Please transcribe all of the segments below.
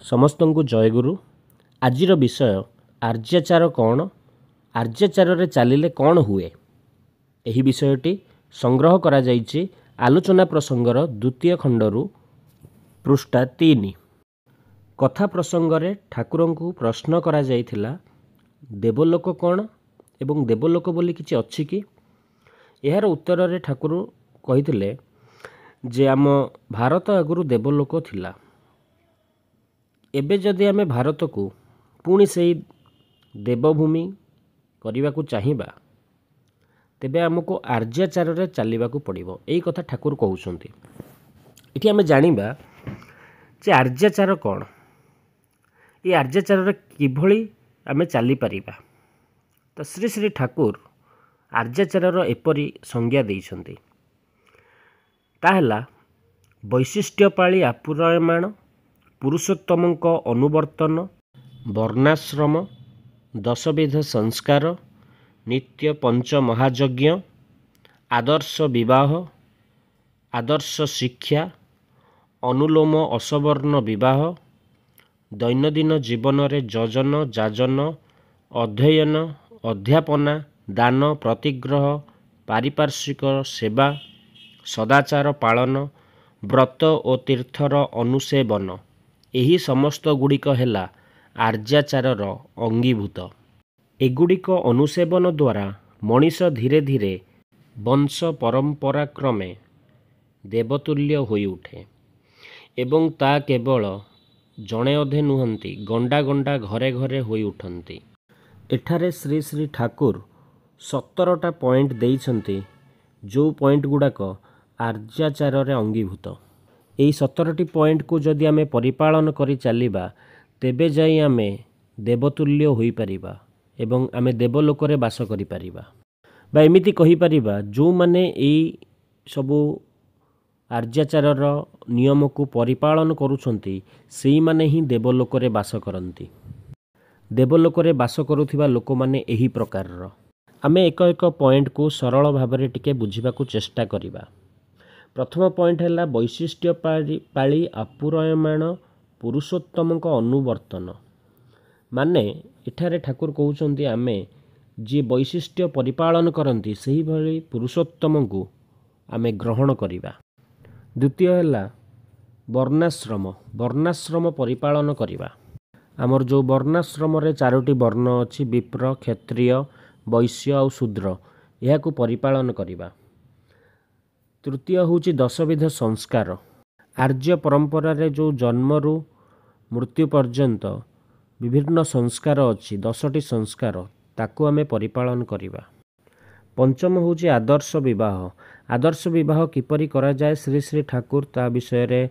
ସମସ୍ତଙ୍କୁ ଜୟଗୁରୁ। ଆଜିର ବିଷୟ ଆର୍ଯ୍ୟାଚାର କ'ଣ, ଆର୍ଯ୍ୟାଚାରରେ ଚାଲିଲେ କ'ଣ ହୁଏ। ଏହି ବିଷୟଟି ସଂଗ୍ରହ କରାଯାଇଛି ଆଲୋଚନା ପ୍ରସଙ୍ଗର ଦ୍ୱିତୀୟ ଖଣ୍ଡରୁ ପୃଷ୍ଠା 3। କଥା ପ୍ରସଙ୍ଗରେ ଠାକୁରଙ୍କୁ ପ୍ରଶ୍ନ କରାଯାଇଥିଲା, ଦେବଲୋକ କ'ଣ ଏବଂ ଦେବଲୋକ ବୋଲି କିଛି ଅଛି କି? ଏହାର ଉତ୍ତରରେ ଠାକୁର କହିଥିଲେ ଯେ ଆମ ଭାରତ ଆଗରୁ ଦେବଲୋକ ଥିଲା। ଏବେ ଯଦି ଆମେ ଭାରତକୁ ପୁଣି ସେଇ ଦେବଭୂମି କରିବାକୁ ଚାହିଁବା, ତେବେ ଆମକୁ ଆର୍ଯ୍ୟାଚାରରେ ଚାଲିବାକୁ ପଡ଼ିବ। ଏଇ କଥା ଠାକୁର କହୁଛନ୍ତି। ଏଠି ଆମେ ଜାଣିବା ଯେ ଆର୍ଯ୍ୟାଚାର କ'ଣ, ଏ ଆର୍ଯ୍ୟାଚାରରେ କିଭଳି ଆମେ ଚାଲିପାରିବା। ତ ଶ୍ରୀ ଶ୍ରୀ ଠାକୁର ଆର୍ଯ୍ୟାଚାରର ଏପରି ସଂଜ୍ଞା ଦେଇଛନ୍ତି। ତାହା ହେଲା ବୈଶିଷ୍ଟ୍ୟପାଳି ଆପୁରାୟମାଣ, ପୁରୁଷୋତ୍ତମଙ୍କ ଅନୁବର୍ତ୍ତନ, ବର୍ଣ୍ଣାଶ୍ରମ, ଦଶବିଧ ସଂସ୍କାର, ନିତ୍ୟ ପଞ୍ଚ ମହାଯଜ୍ଞ, ଆଦର୍ଶ ବିବାହ, ଆଦର୍ଶ ଶିକ୍ଷା, ଅନୁଲୋମ ଅସବର୍ଣ୍ଣ ବିବାହ, ଦୈନନ୍ଦିନ ଜୀବନରେ ଯଜନ ଯାଜନ, ଅଧ୍ୟୟନ ଅଧ୍ୟାପନା, ଦାନ ପ୍ରତିଗ୍ରହ, ପାରିପାର୍ଶ୍ୱିକ ସେବା, ସଦାଚାର ପାଳନ, ବ୍ରତ ଓ ତୀର୍ଥର ଅନୁସେବନ, ଏହି ସମସ୍ତ ଗୁଡ଼ିକ ହେଲା ଆର୍ଯ୍ୟାଚାରର ଅଙ୍ଗୀଭୂତ। ଏଗୁଡ଼ିକ ଅନୁସେବନ ଦ୍ୱାରା ମଣିଷ ଧୀରେ ଧୀରେ ବଂଶ ପରମ୍ପରାକ୍ରମେ ଦେବତୁଲ୍ୟ ହୋଇଉଠେ ଏବଂ ତା କେବଳ ଜଣେ ଅଧେ ନୁହନ୍ତି, ଗଣ୍ଡା ଗଣ୍ଡା ଘରେ ଘରେ ହୋଇଉଠନ୍ତି। ଏଠାରେ ଶ୍ରୀ ଶ୍ରୀ ଠାକୁର 17ଟା ପଏଣ୍ଟ ଦେଇଛନ୍ତି, ଯେଉଁ ପଏଣ୍ଟ ଗୁଡ଼ାକ ଆର୍ଯ୍ୟାଚାରରେ ଅଙ୍ଗୀଭୂତ। ଏହି 17ଟି ପଏଣ୍ଟକୁ ଯଦି ଆମେ ପରିପାଳନ କରି ଚାଲିବା, ତେବେ ଯାଇ ଆମେ ଦେବତୁଲ୍ୟ ହୋଇପାରିବା ଏବଂ ଆମେ ଦେବଲୋକରେ ବାସ କରିପାରିବା। ବା ଏମିତି କହିପାରିବା, ଯେଉଁମାନେ ଏଇ ସବୁ ଆର୍ଯ୍ୟାଚାରର ନିୟମକୁ ପରିପାଳନ କରୁଛନ୍ତି, ସେଇମାନେ ହିଁ ଦେବଲୋକରେ ବାସ କରନ୍ତି। ଦେବଲୋକରେ ବାସ କରୁଥିବା ଲୋକମାନେ ଏହି ପ୍ରକାରର। ଆମେ ଏକ ଏକ ପଏଣ୍ଟକୁ ସରଳ ଭାବରେ ଟିକେ ବୁଝିବାକୁ ଚେଷ୍ଟା କରିବା। ପ୍ରଥମ ପଏଣ୍ଟ ହେଲା ବୈଶିଷ୍ଟ୍ୟପାଳି ଆପୁରାୟମାଣ, ପୁରୁଷୋତ୍ତମଙ୍କ ଅନୁବର୍ତ୍ତନ। ମାନେ ଏଠାରେ ଠାକୁର କହୁଛନ୍ତି, ଆମେ ଯିଏ ବୈଶିଷ୍ଟ୍ୟ ପରିପାଳନ କରନ୍ତି ସେହିଭଳି ପୁରୁଷୋତ୍ତମଙ୍କୁ ଆମେ ଗ୍ରହଣ କରିବା। ଦ୍ୱିତୀୟ ହେଲା ବର୍ଣ୍ଣାଶ୍ରମ, ବର୍ଣ୍ଣାଶ୍ରମ ପରିପାଳନ କରିବା। ଆମର ଯେଉଁ ବର୍ଣ୍ଣାଶ୍ରମରେ 4ଟି ବର୍ଣ୍ଣ ଅଛି, ବିପ୍ର, କ୍ଷତ୍ରିୟ, ବୈଶ୍ୟ ଆଉ ଶୂଦ୍ର, ଏହାକୁ ପରିପାଳନ କରିବା। ତୃତୀୟ ହେଉଛି ଦଶବିଧ ସଂସ୍କାର। ଆର୍ଯ୍ୟ ପରମ୍ପରାରେ ଯେଉଁ ଜନ୍ମରୁ ମୃତ୍ୟୁ ପର୍ଯ୍ୟନ୍ତ ବିଭିନ୍ନ ସଂସ୍କାର ଅଛି, 10ଟି ସଂସ୍କାର, ତାକୁ ଆମେ ପରିପାଳନ କରିବା। ପଞ୍ଚମ ହେଉଛି ଆଦର୍ଶ ବିବାହ। ଆଦର୍ଶ ବିବାହ କିପରି କରାଯାଏ, ଶ୍ରୀ ଶ୍ରୀ ଠାକୁର ତା ବିଷୟରେ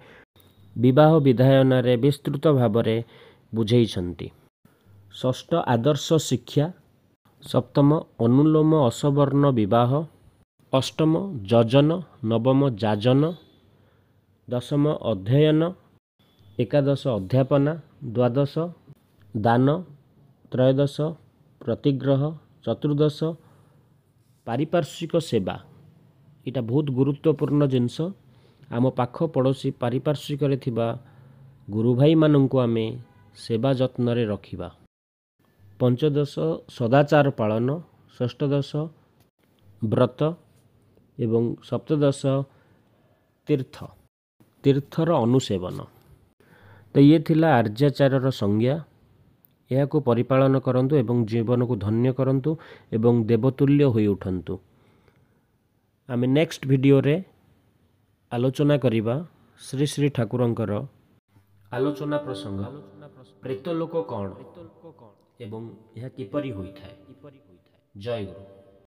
ବିବାହ ବିଧାୟନରେ ବିସ୍ତୃତ ଭାବରେ ବୁଝେଇଛନ୍ତି। ଷଷ୍ଠ ଆଦର୍ଶ ଶିକ୍ଷା, ସପ୍ତମ ଅନୁଲୋମ ଅସବର୍ଣ୍ଣ ବିବାହ, ଅଷ୍ଟମ ଯଜନ, ନବମ ଯାଜନ, ଦଶମ ଅଧ୍ୟୟନ, ଏକାଦଶ ଅଧ୍ୟାପନା, ଦ୍ୱାଦଶ ଦାନ, ତ୍ରୟୋଦଶ ପ୍ରତିଗ୍ରହ, ଚତୁର୍ଦ୍ଦଶ ପାରିପାର୍ଶ୍ୱିକ ସେବା। ଏଇଟା ବହୁତ ଗୁରୁତ୍ୱପୂର୍ଣ୍ଣ ଜିନିଷ। ଆମ ପାଖ ପଡ଼ୋଶୀ ପାରିପାର୍ଶ୍ୱିକରେ ଥିବା ଗୁରୁଭାଇମାନଙ୍କୁ ଆମେ ସେବା ଯତ୍ନରେ ରଖିବା। ପଞ୍ଚଦଶ ସଦାଚାର ପାଳନ, ଷଷ୍ଠଦଶ ବ୍ରତ ଏବଂ ସପ୍ତଦଶ ତୀର୍ଥର ଅନୁସେବନ। ତ ଇଏ ଥିଲା ଆର୍ଯ୍ୟାଚାରର ସଂଜ୍ଞା। ଏହାକୁ ପରିପାଳନ କରନ୍ତୁ ଏବଂ ଜୀବନକୁ ଧନ୍ୟ କରନ୍ତୁ ଏବଂ ଦେବତୁଲ୍ୟ ହୋଇଉଠନ୍ତୁ। ଆମେ ନେକ୍ସଟ ଭିଡ଼ିଓରେ ଆଲୋଚନା କରିବା ଶ୍ରୀ ଶ୍ରୀ ଠାକୁରଙ୍କର ଆଲୋଚନା ପ୍ରସଙ୍ଗ ପ୍ରେତଲୋକ କ'ଣ ଏବଂ ଏହା କିପରି ହୋଇଥାଏ। ଜୟ ଗୁରୁ।